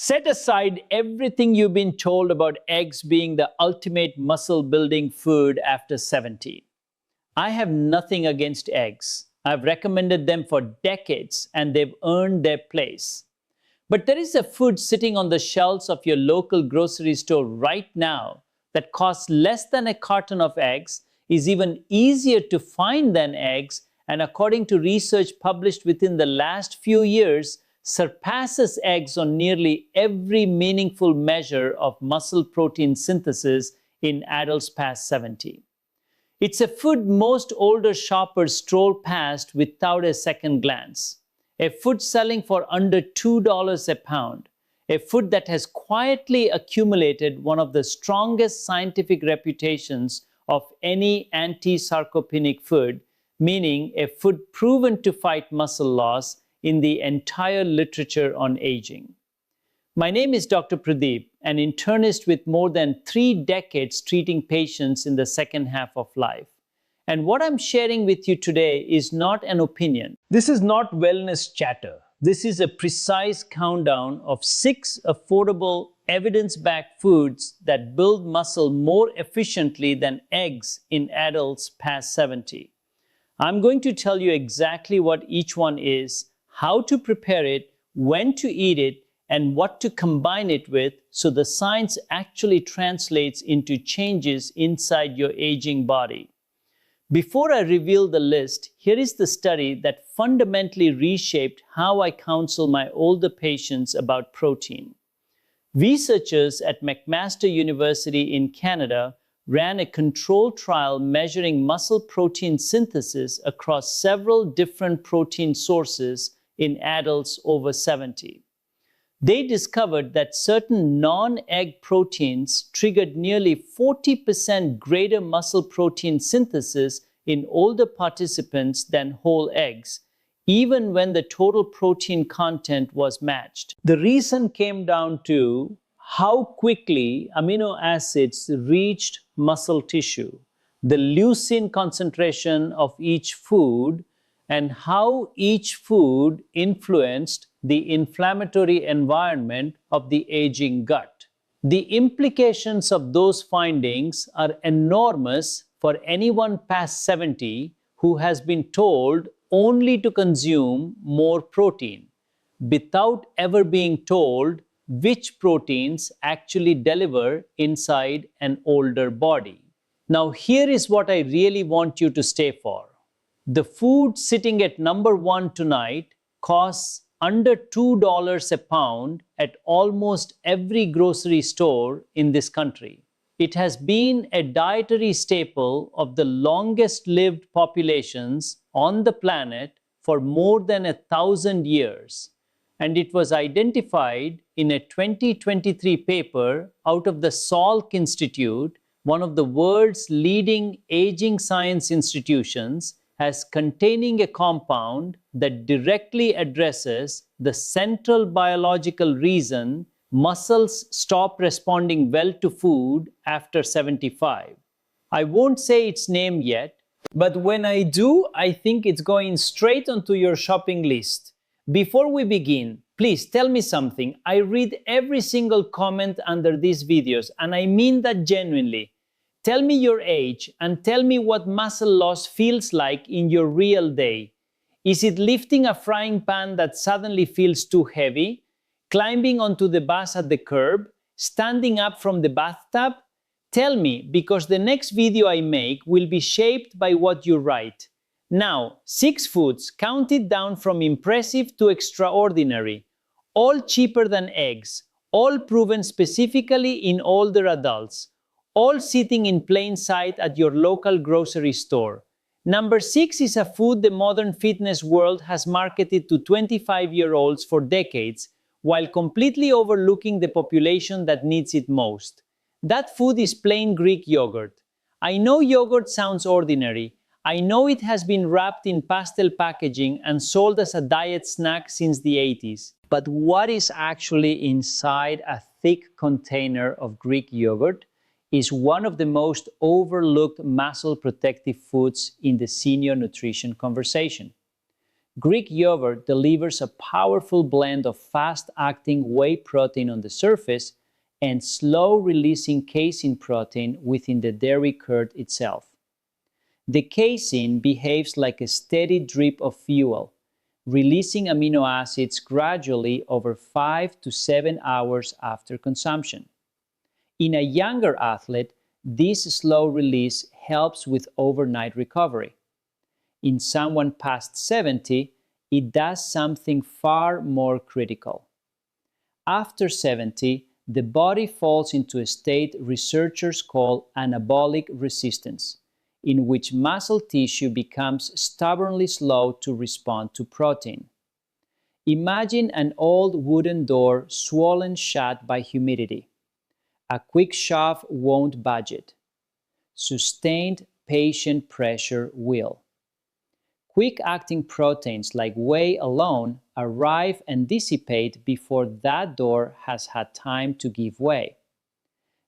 Set aside everything you've been told about eggs being the ultimate muscle-building food after 70. I have nothing against eggs. I've recommended them for decades, and they've earned their place. But there is a food sitting on the shelves of your local grocery store right now that costs less than a carton of eggs, is even easier to find than eggs, and according to research published within the last few years, surpasses eggs on nearly every meaningful measure of muscle protein synthesis in adults past 70. It's a food most older shoppers stroll past without a second glance. A food selling for under $2 a pound. A food that has quietly accumulated one of the strongest scientific reputations of any anti-sarcopenic food, meaning a food proven to fight muscle loss in the entire literature on aging. My name is Dr. Pardip, an internist with more than 3 decades treating patients in the second half of life. And what I'm sharing with you today is not an opinion. This is not wellness chatter. This is a precise countdown of 6 affordable, evidence-backed foods that build muscle more efficiently than eggs in adults past 70. I'm going to tell you exactly what each one is, how to prepare it, when to eat it, and what to combine it with so the science actually translates into changes inside your aging body. Before I reveal the list, here is the study that fundamentally reshaped how I counsel my older patients about protein. Researchers at McMaster University in Canada ran a controlled trial measuring muscle protein synthesis across several different protein sources in adults over 70. They discovered that certain non-egg proteins triggered nearly 40% greater muscle protein synthesis in older participants than whole eggs, even when the total protein content was matched. The reason came down to how quickly amino acids reached muscle tissue, the leucine concentration of each food, and how each food influenced the inflammatory environment of the aging gut. The implications of those findings are enormous for anyone past 70 who has been told only to consume more protein, without ever being told which proteins actually deliver inside an older body. Now, here is what I really want you to stay for. The food sitting at number 1 tonight costs under $2 a pound at almost every grocery store in this country. It has been a dietary staple of the longest-lived populations on the planet for more than 1,000 years. And it was identified in a 2023 paper out of the Salk Institute, one of the world's leading aging science institutions, as containing a compound that directly addresses the central biological reason muscles stop responding well to food after 75. I won't say its name yet, but when I do, I think it's going straight onto your shopping list. Before we begin, please tell me something. I read every single comment under these videos, and I mean that genuinely. Tell me your age and tell me what muscle loss feels like in your real day. Is it lifting a frying pan that suddenly feels too heavy? Climbing onto the bus at the curb? Standing up from the bathtub? Tell me, because the next video I make will be shaped by what you write. Now, 6 foods counted down from impressive to extraordinary, all cheaper than eggs, all proven specifically in older adults, all sitting in plain sight at your local grocery store. Number 6 is a food the modern fitness world has marketed to 25-year-olds for decades, while completely overlooking the population that needs it most. That food is plain Greek yogurt. I know yogurt sounds ordinary. I know it has been wrapped in pastel packaging and sold as a diet snack since the 80s. But what is actually inside a thick container of Greek yogurt is one of the most overlooked muscle protective foods in the senior nutrition conversation. Greek yogurt delivers a powerful blend of fast-acting whey protein on the surface and slow-releasing casein protein within the dairy curd itself. The casein behaves like a steady drip of fuel, releasing amino acids gradually over 5 to 7 hours after consumption. In a younger athlete, this slow release helps with overnight recovery. In someone past 70, it does something far more critical. After 70, the body falls into a state researchers call anabolic resistance, in which muscle tissue becomes stubbornly slow to respond to protein. Imagine an old wooden door swollen shut by humidity. A quick shove won't budge it. Sustained patient pressure will. Quick-acting proteins like whey alone arrive and dissipate before that door has had time to give way.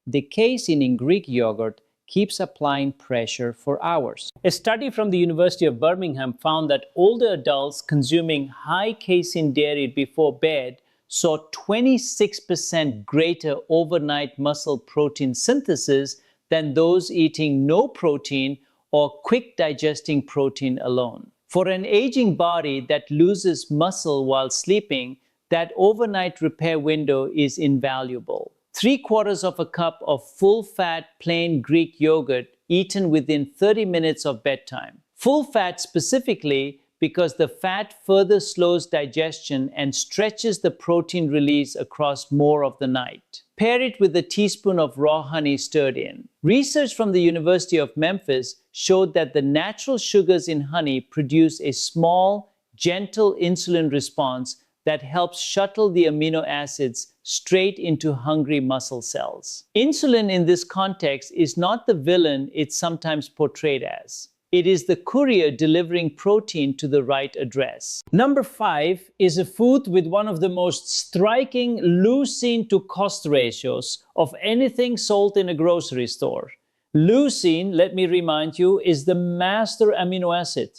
The casein in Greek yogurt keeps applying pressure for hours. A study from the University of Birmingham found that older adults consuming high casein dairy before bed saw 26% greater overnight muscle protein synthesis than those eating no protein or quick digesting protein alone. For an aging body that loses muscle while sleeping, that overnight repair window is invaluable. 3/4 of a cup of full-fat plain Greek yogurt eaten within 30 minutes of bedtime. Full fat specifically because the fat further slows digestion and stretches the protein release across more of the night. Pair it with a teaspoon of raw honey stirred in. Research from the University of Memphis showed that the natural sugars in honey produce a small, gentle insulin response that helps shuttle the amino acids straight into hungry muscle cells. Insulin in this context is not the villain it's sometimes portrayed as. It is the courier delivering protein to the right address. Number 5 is a food with one of the most striking leucine to cost ratios of anything sold in a grocery store. Leucine, let me remind you, is the master amino acid,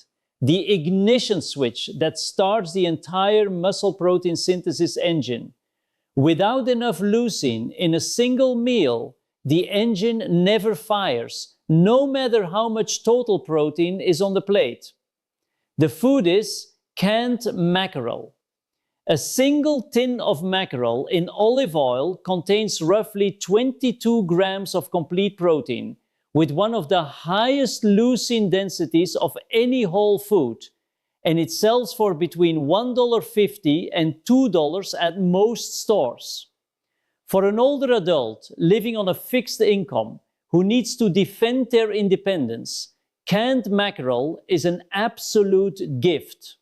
the ignition switch that starts the entire muscle protein synthesis engine. Without enough leucine in a single meal, the engine never fires, no matter how much total protein is on the plate. The food is canned mackerel. A single tin of mackerel in olive oil contains roughly 22 grams of complete protein, with one of the highest leucine densities of any whole food, and it sells for between $1.50 and $2 at most stores. For an older adult living on a fixed income who needs to defend their independence, canned mackerel is an absolute gift.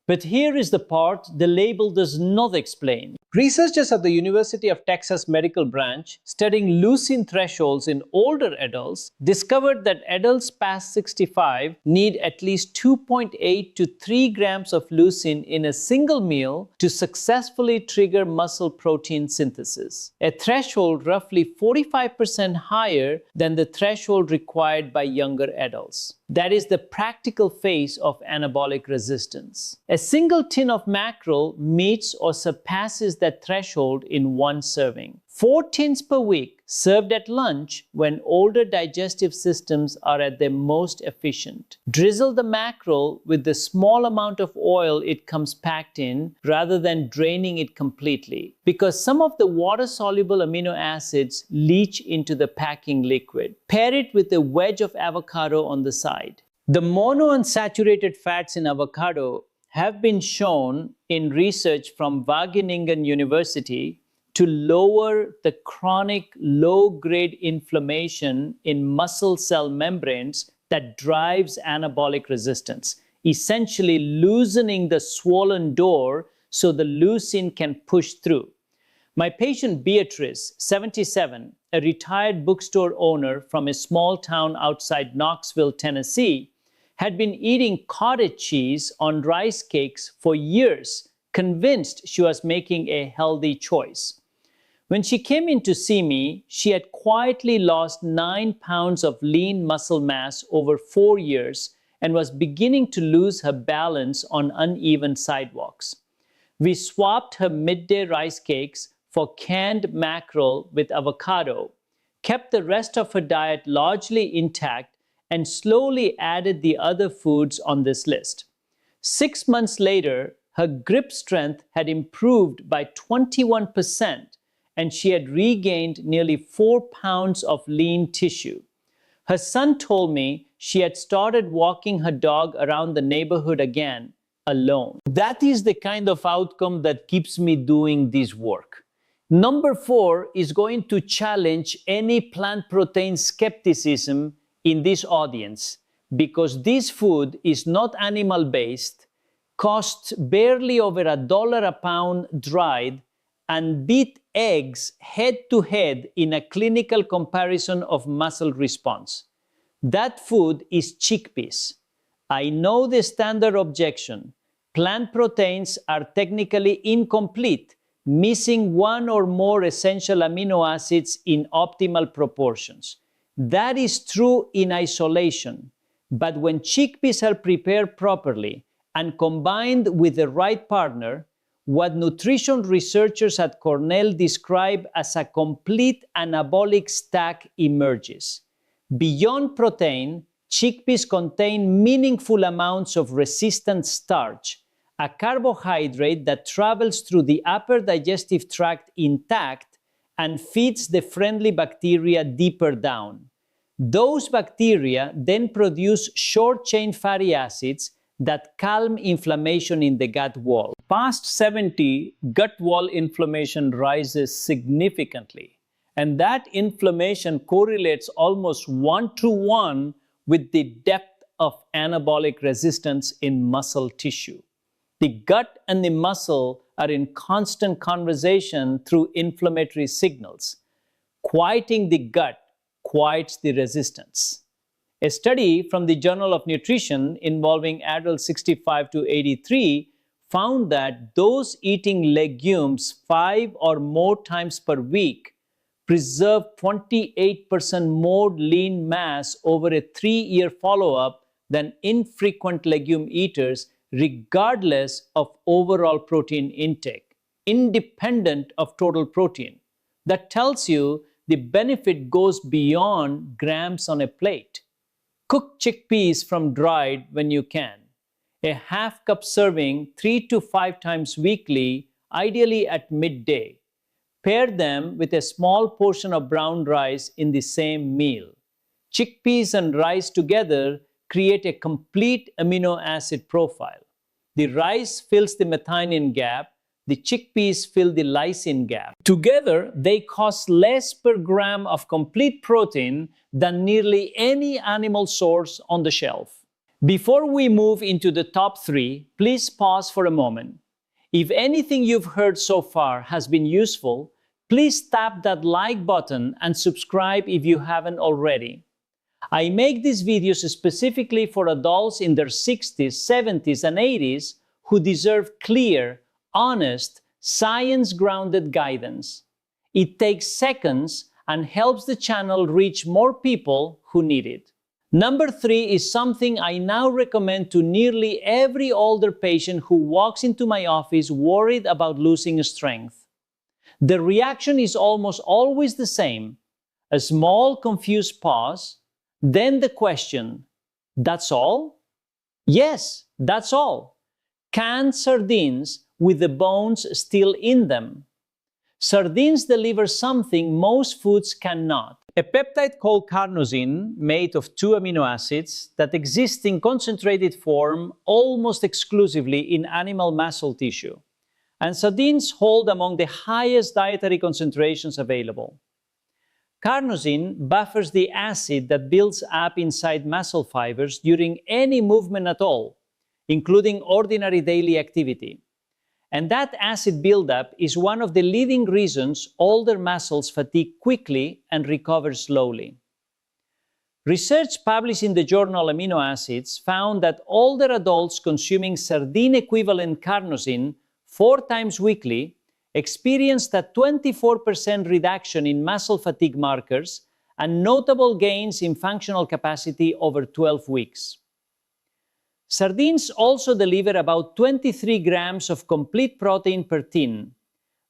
But here is the part the label does not explain. Researchers at the University of Texas Medical Branch, studying leucine thresholds in older adults, discovered that adults past 65 need at least 2.8 to 3 grams of leucine in a single meal to successfully trigger muscle protein synthesis, a threshold roughly 45% higher than the threshold required by younger adults. That is the practical face of anabolic resistance. A single tin of mackerel meets or surpasses that threshold in one serving. 4 tins per week served at lunch when older digestive systems are at their most efficient. Drizzle the mackerel with the small amount of oil it comes packed in rather than draining it completely, because some of the water-soluble amino acids leach into the packing liquid. Pair it with a wedge of avocado on the side. The monounsaturated fats in avocado have been shown in research from Wageningen University to lower the chronic low-grade inflammation in muscle cell membranes that drives anabolic resistance, essentially loosening the swollen door so the leucine can push through. My patient Beatrice, 77, a retired bookstore owner from a small town outside Knoxville, Tennessee, had been eating cottage cheese on rice cakes for years, convinced she was making a healthy choice. When she came in to see me, she had quietly lost 9 pounds of lean muscle mass over 4 years and was beginning to lose her balance on uneven sidewalks. We swapped her midday rice cakes for canned mackerel with avocado, kept the rest of her diet largely intact, and slowly added the other foods on this list. 6 months later, her grip strength had improved by 21%, and she had regained nearly 4 pounds of lean tissue. Her son told me she had started walking her dog around the neighborhood again, alone. That is the kind of outcome that keeps me doing this work. Number 4 is going to challenge any plant protein skepticism in this audience, because this food is not animal-based, costs barely over $1 a pound dried, and beat eggs head-to-head in a clinical comparison of muscle response. That food is chickpeas. I know the standard objection. Plant proteins are technically incomplete, missing one or more essential amino acids in optimal proportions. That is true in isolation, but when chickpeas are prepared properly and combined with the right partner, what nutrition researchers at Cornell describe as a complete anabolic stack emerges. Beyond protein, chickpeas contain meaningful amounts of resistant starch, a carbohydrate that travels through the upper digestive tract intact and feeds the friendly bacteria deeper down. Those bacteria then produce short-chain fatty acids that calm inflammation in the gut wall. Past 70, gut wall inflammation rises significantly, and that inflammation correlates almost one-to-one with the depth of anabolic resistance in muscle tissue. The gut and the muscle are in constant conversation through inflammatory signals. Quieting the gut quiets the resistance. A study from the Journal of Nutrition involving adults 65 to 83 found that those eating legumes 5 or more times per week preserve 28% more lean mass over a 3-year follow-up than infrequent legume eaters, regardless of overall protein intake, independent of total protein. That tells you the benefit goes beyond grams on a plate. Cook chickpeas from dried when you can. A half-cup serving 3 to 5 times weekly, ideally at midday. Pair them with a small portion of brown rice in the same meal. Chickpeas and rice together create a complete amino acid profile. The rice fills the methionine gap, the chickpeas fill the lysine gap. Together, they cost less per gram of complete protein than nearly any animal source on the shelf. Before we move into the top 3, please pause for a moment. If anything you've heard so far has been useful, please tap that like button and subscribe if you haven't already. I make these videos specifically for adults in their 60s, 70s, and 80s who deserve clear, honest, science-grounded guidance. It takes seconds and helps the channel reach more people who need it. Number 3 is something I now recommend to nearly every older patient who walks into my office worried about losing strength. The reaction is almost always the same: a small, confused pause, then the question, "That's all?" Yes, that's all. Canned sardines with the bones still in them. Sardines deliver something most foods cannot. A peptide called carnosine, made of 2 amino acids, that exists in concentrated form almost exclusively in animal muscle tissue. And sardines hold among the highest dietary concentrations available. Carnosine buffers the acid that builds up inside muscle fibers during any movement at all, including ordinary daily activity. And that acid buildup is one of the leading reasons older muscles fatigue quickly and recover slowly. Research published in the journal Amino Acids found that older adults consuming sardine-equivalent carnosine 4 times weekly experienced a 24% reduction in muscle fatigue markers and notable gains in functional capacity over 12 weeks. Sardines also deliver about 23 grams of complete protein per tin,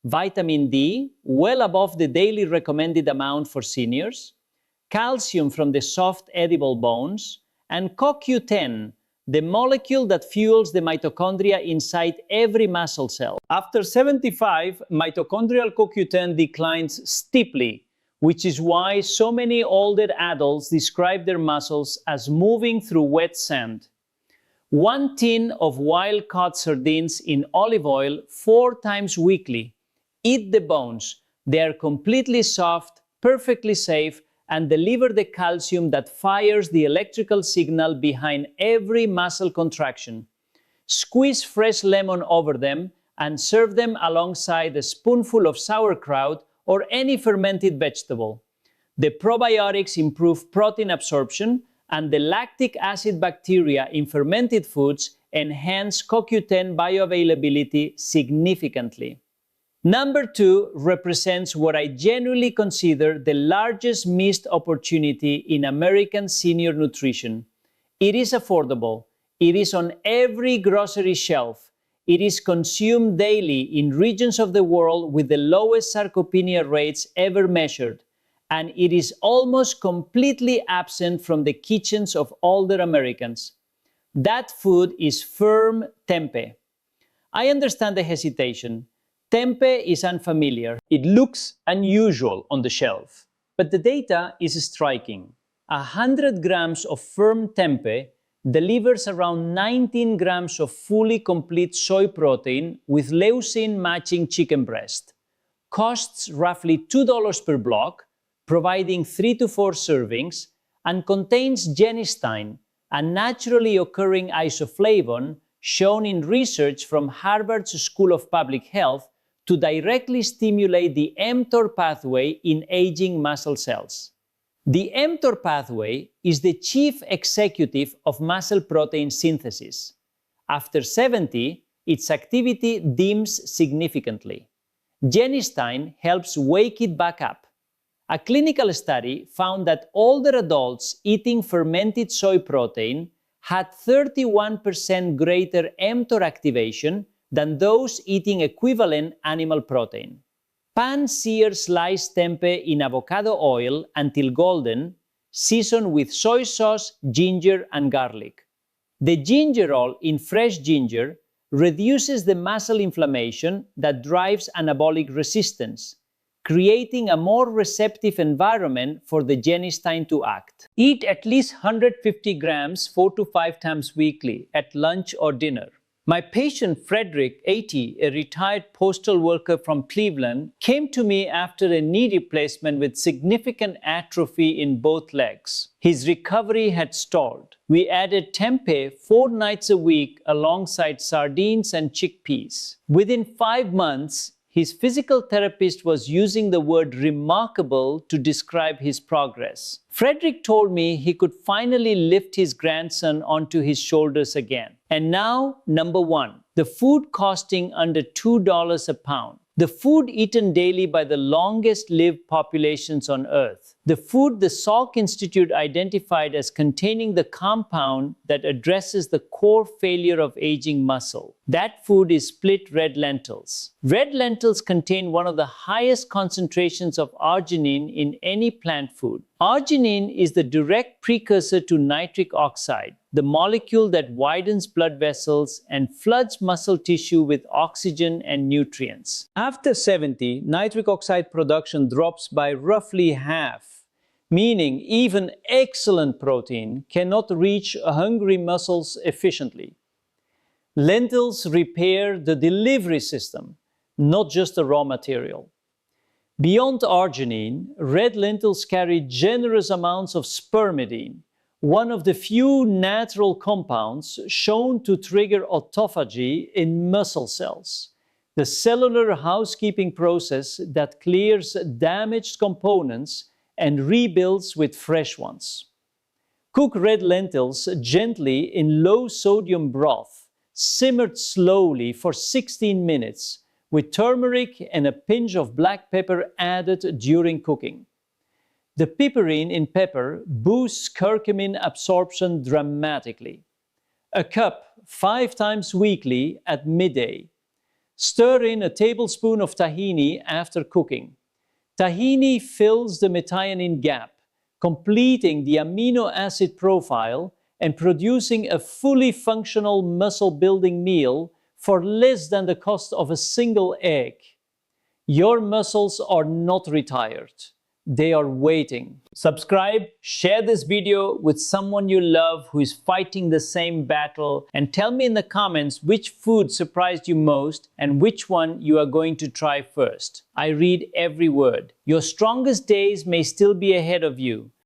vitamin D, well above the daily recommended amount for seniors, calcium from the soft edible bones, and CoQ10, the molecule that fuels the mitochondria inside every muscle cell. After 75, mitochondrial CoQ10 declines steeply, which is why so many older adults describe their muscles as moving through wet sand. 1 tin of wild-caught sardines in olive oil 4 times weekly. Eat the bones. They are completely soft, perfectly safe, and deliver the calcium that fires the electrical signal behind every muscle contraction. Squeeze fresh lemon over them and serve them alongside a spoonful of sauerkraut or any fermented vegetable. The probiotics improve protein absorption, and the lactic acid bacteria in fermented foods enhance CoQ10 bioavailability significantly. Number 2 represents what I genuinely consider the largest missed opportunity in American senior nutrition. It is affordable. It is on every grocery shelf. It is consumed daily in regions of the world with the lowest sarcopenia rates ever measured. And it is almost completely absent from the kitchens of older Americans. That food is firm tempeh. I understand the hesitation. Tempeh is unfamiliar. It looks unusual on the shelf. But the data is striking. 100 grams of firm tempeh delivers around 19 grams of fully complete soy protein with leucine matching chicken breast. Costs roughly $2 per block, providing 3 to 4 servings, and contains genistein, a naturally occurring isoflavone shown in research from Harvard's School of Public Health to directly stimulate the mTOR pathway in aging muscle cells. The mTOR pathway is the chief executive of muscle protein synthesis. After 70, its activity dims significantly. Genistein helps wake it back up. A clinical study found that older adults eating fermented soy protein had 31% greater mTOR activation than those eating equivalent animal protein. Pan-sear sliced tempeh in avocado oil until golden, seasoned with soy sauce, ginger, and garlic. The gingerol in fresh ginger reduces the muscle inflammation that drives anabolic resistance, creating a more receptive environment for the genistein to act. Eat at least 150 grams 4 to 5 times weekly at lunch or dinner. My patient Frederick, 80, a retired postal worker from Cleveland, came to me after a knee replacement with significant atrophy in both legs. His recovery had stalled. We added tempeh 4 nights a week alongside sardines and chickpeas. Within 5 months, his physical therapist was using the word remarkable to describe his progress. Frederick told me he could finally lift his grandson onto his shoulders again. And now, number 1, the food costing under $2 a pound. The food eaten daily by the longest-lived populations on Earth. The food the Salk Institute identified as containing the compound that addresses the core failure of aging muscle. That food is split red lentils. Red lentils contain one of the highest concentrations of arginine in any plant food. Arginine is the direct precursor to nitric oxide, the molecule that widens blood vessels and floods muscle tissue with oxygen and nutrients. After 70, nitric oxide production drops by roughly half, meaning even excellent protein cannot reach hungry muscles efficiently. Lentils repair the delivery system, not just the raw material. Beyond arginine, red lentils carry generous amounts of spermidine, one of the few natural compounds shown to trigger autophagy in muscle cells, the cellular housekeeping process that clears damaged components and rebuilds with fresh ones. Cook red lentils gently in low-sodium broth, simmered slowly for 16 minutes, with turmeric and a pinch of black pepper added during cooking. The piperine in pepper boosts curcumin absorption dramatically. A cup 5 times weekly at midday. Stir in a tablespoon of tahini after cooking. Tahini fills the methionine gap, completing the amino acid profile and producing a fully functional muscle-building meal for less than the cost of a single egg. Your muscles are not retired. They are waiting. Subscribe, share this video with someone you love who is fighting the same battle, and tell me in the comments which food surprised you most and which one you are going to try first. I read every word. Your strongest days may still be ahead of you.